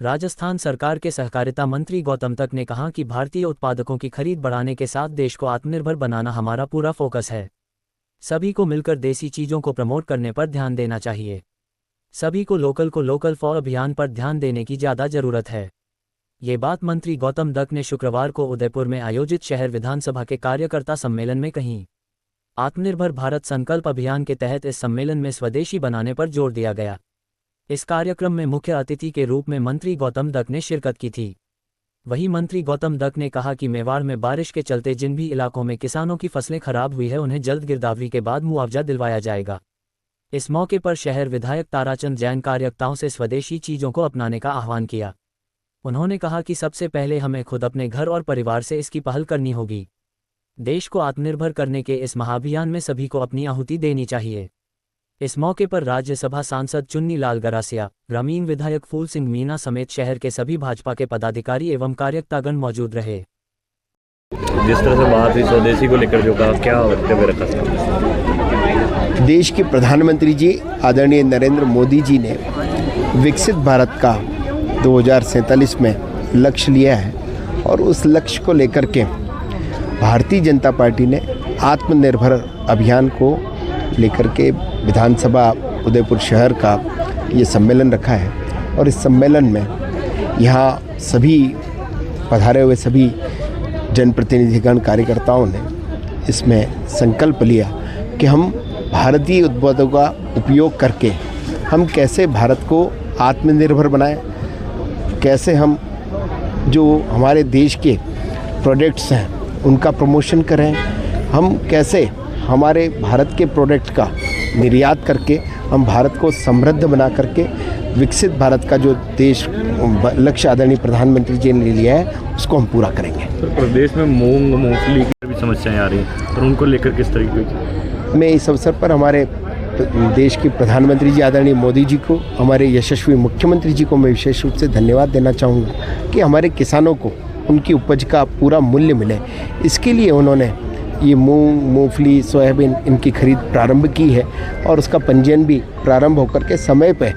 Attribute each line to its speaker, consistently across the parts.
Speaker 1: राजस्थान सरकार के सहकारिता मंत्री गौतम तक ने कहा कि भारतीय उत्पादकों की खरीद बढ़ाने के साथ देश को आत्मनिर्भर बनाना हमारा पूरा फोकस है। सभी को मिलकर देसी चीज़ों को प्रमोट करने पर ध्यान देना चाहिए। सभी को लोकल फॉर अभियान पर ध्यान देने की ज़्यादा ज़रूरत है। ये बात मंत्री गौतम दत्त ने शुक्रवार को उदयपुर में आयोजित शहर विधानसभा के कार्यकर्ता सम्मेलन में कही। आत्मनिर्भर भारत संकल्प अभियान के तहत इस सम्मेलन में स्वदेशी बनाने पर जोर दिया गया। इस कार्यक्रम में मुख्य अतिथि के रूप में मंत्री गौतम दत्त ने शिरकत की थी। वहीं मंत्री गौतम दत्त ने कहा कि मेवाड़ में बारिश के चलते जिन भी इलाकों में किसानों की फसलें खराब हुई है उन्हें जल्द गिरदावरी के बाद मुआवजा दिलवाया जाएगा। इस मौके पर शहर विधायक ताराचंद जैन कार्यकर्ताओं से स्वदेशी चीज़ों को अपनाने का आह्वान किया। उन्होंने कहा कि सबसे पहले हमें खुद अपने घर और परिवार से इसकी पहल करनी होगी। देश को आत्मनिर्भर करने के इस महाअभियान में सभी को अपनी आहुति देनी चाहिए। इस मौके पर राज्यसभा सांसद चुन्नी लाल गरासिया, ग्रामीण विधायक फूल सिंह मीणा समेत शहर के सभी भाजपा के पदाधिकारी एवं कार्यकर्तागण मौजूद रहे।
Speaker 2: जिस तरह से बात हुई स्वदेशी को लेकर जो कहा, क्या वक्तव्य रखा?
Speaker 3: देश के प्रधानमंत्री जी आदरणीय नरेंद्र मोदी जी ने विकसित भारत का 2047 में लक्ष्य लिया है और उस लक्ष्य को लेकर के भारतीय जनता पार्टी ने आत्मनिर्भर अभियान को लेकर के विधानसभा उदयपुर शहर का ये सम्मेलन रखा है। और इस सम्मेलन में यहाँ सभी पधारे हुए सभी जनप्रतिनिधिगण कार्यकर्ताओं ने इसमें संकल्प लिया कि हम भारतीय उत्पादों का उपयोग करके हम कैसे भारत को आत्मनिर्भर बनाएं, कैसे हम जो हमारे देश के प्रोडक्ट्स हैं उनका प्रमोशन करें, हम कैसे हमारे भारत के प्रोडक्ट का निर्यात करके हम भारत को समृद्ध बना करके विकसित भारत का जो देश लक्ष्य आदरणीय प्रधानमंत्री जी ने लिया है उसको हम पूरा करेंगे।
Speaker 2: तो प्रदेश में मूंग मूंगफली की भी समस्याएं आ रही हैं और उनको लेकर किस तरीके की?
Speaker 3: मैं इस अवसर पर हमारे देश के प्रधानमंत्री जी आदरणीय मोदी जी को, हमारे यशस्वी मुख्यमंत्री जी को मैं विशेष रूप से धन्यवाद देना चाहूँगा कि हमारे किसानों को उनकी उपज का पूरा मूल्य मिले। इसके लिए उन्होंने ये मूंग मूंगफली सोयाबीन इनकी खरीद प्रारंभ की है और उसका पंजीयन भी प्रारंभ होकर के समय पर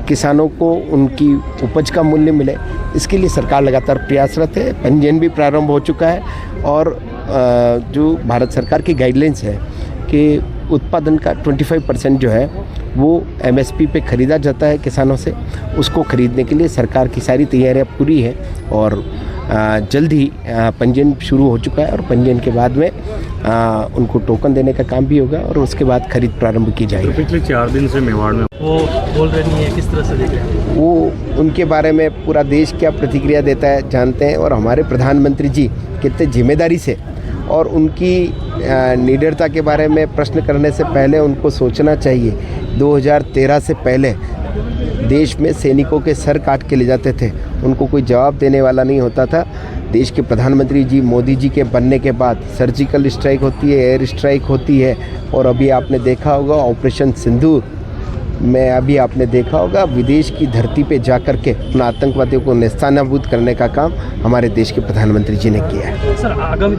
Speaker 3: किसानों को उनकी उपज का मूल्य मिले, इसके लिए सरकार लगातार प्रयासरत है। पंजीयन भी प्रारंभ हो चुका है और जो भारत सरकार की गाइडलाइंस है कि उत्पादन का 25% जो है वो MSP पे ख़रीदा जाता है किसानों से, उसको ख़रीदने के लिए सरकार की सारी तैयारियां पूरी है और जल्द ही पंजीयन शुरू हो चुका है और पंजीयन के बाद में उनको टोकन देने का काम भी होगा और उसके बाद खरीद प्रारंभ की जाएगी।
Speaker 2: तो पिछले 4 दिन से मेवाड़ में
Speaker 1: वो बोल रही है, किस तरह से देख रहे हैं
Speaker 3: वो, उनके बारे में पूरा देश क्या प्रतिक्रिया देता है जानते हैं। और हमारे प्रधानमंत्री जी कितने जिम्मेदारी से और उनकी निडरता के बारे में प्रश्न करने से पहले उनको सोचना चाहिए। 2013 से पहले देश में सैनिकों के सर काट के ले जाते थे, उनको कोई जवाब देने वाला नहीं होता था। देश के प्रधानमंत्री जी मोदी जी के बनने के बाद सर्जिकल स्ट्राइक होती है, एयर स्ट्राइक होती है और अभी आपने देखा होगा ऑपरेशन सिंदूर में अभी आपने देखा होगा विदेश की धरती पे जाकर के उन आतंकवादियों को नेस्तनाबूद करने का काम हमारे देश के प्रधानमंत्री जी ने किया है।
Speaker 1: सर, आगामी